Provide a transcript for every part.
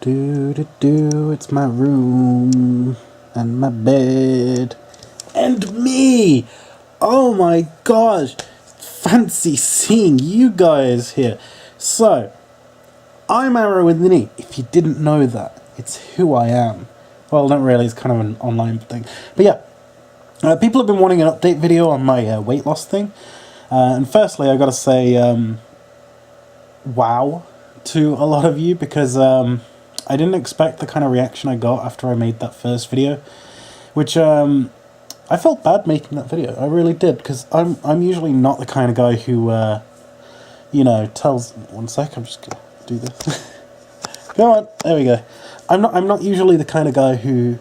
It's my room and my bed and me. Oh my gosh, fancy seeing you guys here. So, I'm aarointheknee. If you didn't know that, it's who I am. Well, not really. It's kind of an online thing, but yeah. People have been wanting an update video on my weight loss thing, and firstly, I gotta say, wow to a lot of you because I didn't expect the kind of reaction I got after I made that first video, which I felt bad making that video. I really did, because I'm usually not the kind of guy who tells. One sec, I'm just gonna do this. Go on, there we go. I'm not usually the kind of guy who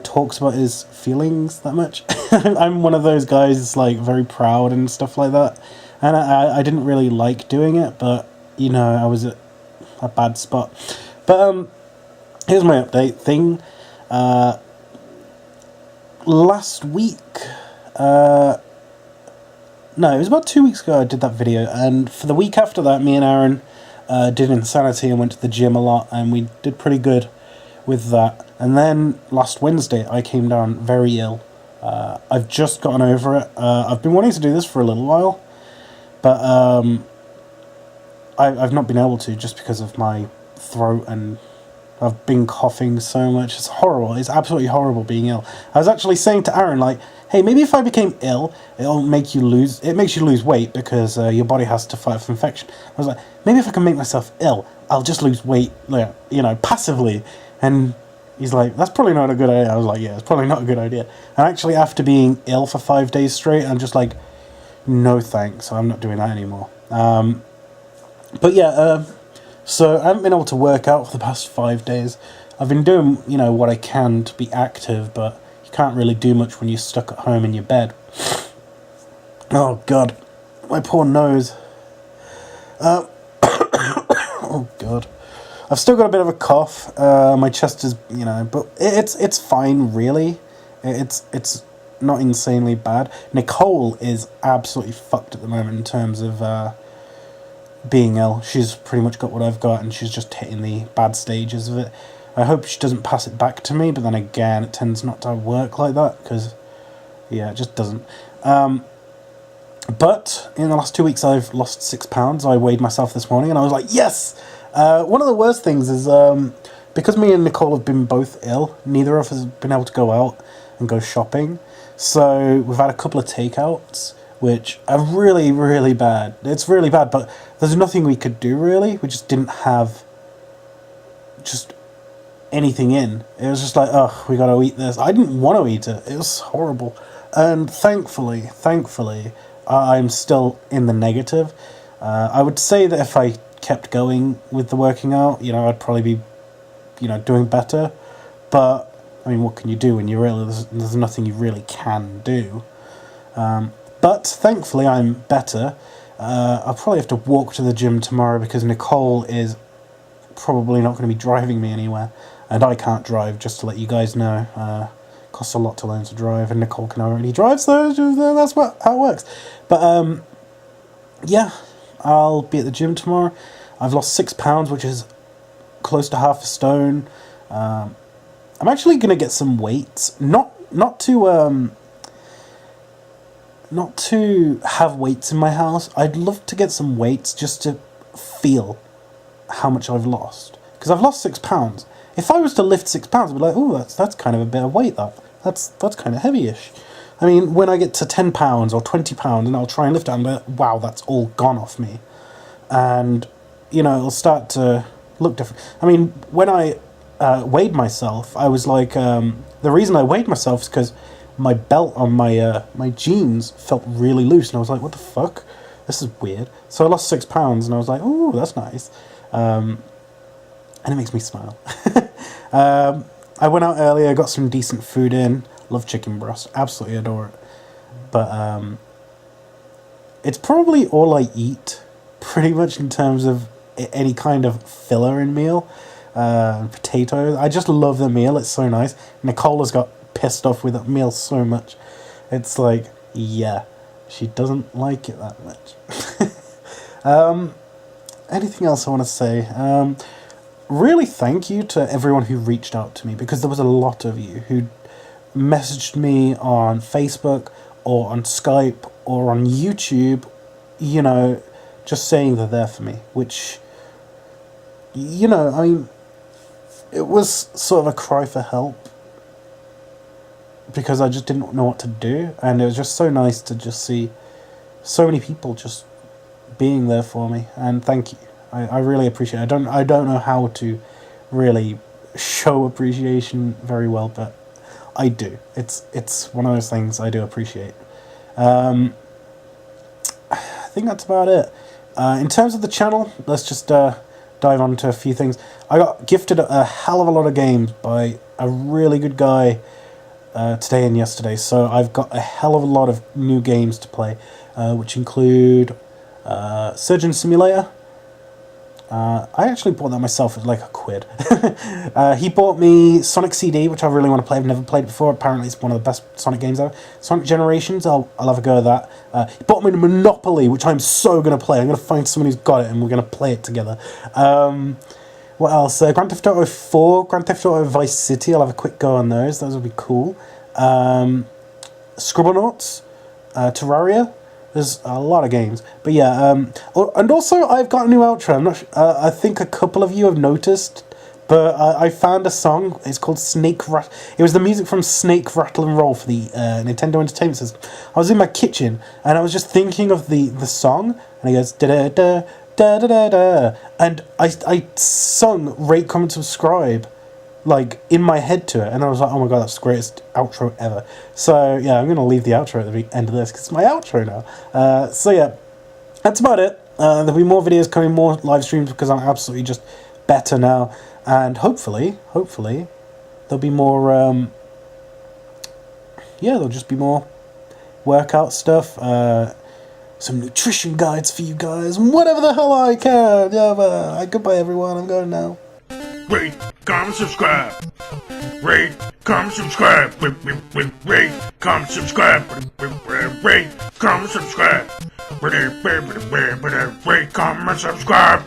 talks about his feelings that much. I'm one of those guys that's like very proud and stuff like that, and I didn't really like doing it, but I was at a bad spot. But here's my update thing. Last week, no, it was about 2 weeks ago I did that video, and for the week after that, me and Aaron did Insanity and went to the gym a lot, and we did pretty good with that. And then last Wednesday I came down very ill. I've just gotten over it. I've been wanting to do this for a little while, but I've not been able to, just because of my throat, and I've been coughing so much. It's horrible. It's absolutely horrible being ill. I was actually saying to Aaron, like, hey, maybe if I became ill, it makes you lose weight, because your body has to fight off infection. I was like, maybe if I can make myself ill, I'll just lose weight, passively. And he's like, that's probably not a good idea. I was like, yeah, it's probably not a good idea. And actually, after being ill for 5 days straight, I'm just like, no thanks, I'm not doing that anymore. But yeah, so I haven't been able to work out for the past 5 days. I've been doing, what I can to be active, but you can't really do much when you're stuck at home in your bed. Oh God, my poor nose. Oh God. I've still got a bit of a cough. My chest is, but it's fine, really. It's not insanely bad. Nicole is absolutely fucked at the moment in terms of being ill. She's pretty much got what I've got, and she's just hitting the bad stages of it. I hope she doesn't pass it back to me, but then again, it tends not to work like that, because, yeah, it just doesn't. But in the last 2 weeks, I've lost 6 pounds. I weighed myself this morning, and I was like, yes! One of the worst things is, because me and Nicole have been both ill, neither of us have been able to go out and go shopping. So we've had a couple of takeouts, which are really, really bad. It's really bad, but there's nothing we could do, really. We just didn't have just anything in. It was just like, oh, we gotta eat this. I didn't want to eat it. It was horrible. And thankfully, I'm still in the negative. I would say that if I kept going with the working out, I'd probably be, doing better. But, I mean, what can you do when you're ill? There's nothing you really can do. But thankfully, I'm better. I'll probably have to walk to the gym tomorrow, because Nicole is probably not going to be driving me anywhere. And I can't drive, just to let you guys know. Costs a lot to learn to drive, and Nicole can already drive, so that's how it works. But, yeah, I'll be at the gym tomorrow. I've lost 6 pounds, which is close to half a stone. I'm actually going to get some weights. Not to have weights in my house. I'd love to get some weights just to feel how much I've lost. Because I've lost 6 pounds. If I was to lift 6 pounds, I'd be like, oh, that's kind of a bit of weight, that's kind of heavy-ish. I mean, when I get to 10 pounds or 20 pounds and I'll try and lift it, I'm like, wow, that's all gone off me. And, it'll start to look different. I mean, when I weighed myself, I was like, the reason I weighed myself is because my belt on my jeans felt really loose, and I was like, what the fuck? This is weird. So I lost 6 pounds, and I was like, oh, that's nice. And it makes me smile. I went out earlier, got some decent food in. Love chicken breast, absolutely adore it. But it's probably all I eat, pretty much, in terms of any kind of filler in meal. Potatoes. I just love the meal. It's so nice. Nicole has got pissed off with that meal so much. It's like, yeah, she doesn't like it that much. Anything else I want to say? really thank you to everyone who reached out to me, because there was a lot of you who messaged me on Facebook or on Skype or on YouTube, you know, just saying they're there for me, which, you know, I mean, it was sort of a cry for help, because I just didn't know what to do, and it was just so nice to just see so many people just being there for me, and thank you. I really appreciate it. I don't know how to really show appreciation very well, but I do. It's one of those things I do appreciate. I think that's about it. In terms of the channel, let's just dive on to a few things. I got gifted a hell of a lot of games by a really good guy today and yesterday, so I've got a hell of a lot of new games to play, which include Surgeon Simulator. I actually bought that myself. It was like £1. He bought me Sonic CD, which I really want to play. I've never played it before. Apparently it's one of the best Sonic games ever. Sonic Generations, I'll have a go at that. He bought me Monopoly, which I'm so going to play. I'm going to find someone who's got it and we're going to play it together. What else? Grand Theft Auto 4, Grand Theft Auto Vice City, I'll have a quick go on those. Those will be cool. Scribblenauts, Terraria. There's a lot of games, but yeah, and also I've got a new outro. I'm not I think a couple of you have noticed, but I found a song. It's called Snake Rat. It was the music from Snake Rattle and Roll for the Nintendo Entertainment System. I was in my kitchen and I was just thinking of the song, and it goes da da da da da da, and I sung Rate, Comment, Subscribe, like in my head to it, and I was like, oh my god, that's the greatest outro ever. So yeah, I'm gonna leave the outro at the end of this because it's my outro now. So yeah, that's about it. There'll be more videos coming, more live streams, because I'm absolutely just better now, and hopefully there'll be more there'll just be more workout stuff, some nutrition guides for you guys, whatever the hell I can. Yeah, goodbye everyone, I'm going now. Rate, comment, subscribe. Rate, comment, subscribe. Rate, comment, subscribe. Rate, comment, subscribe. Rate, comment, subscribe.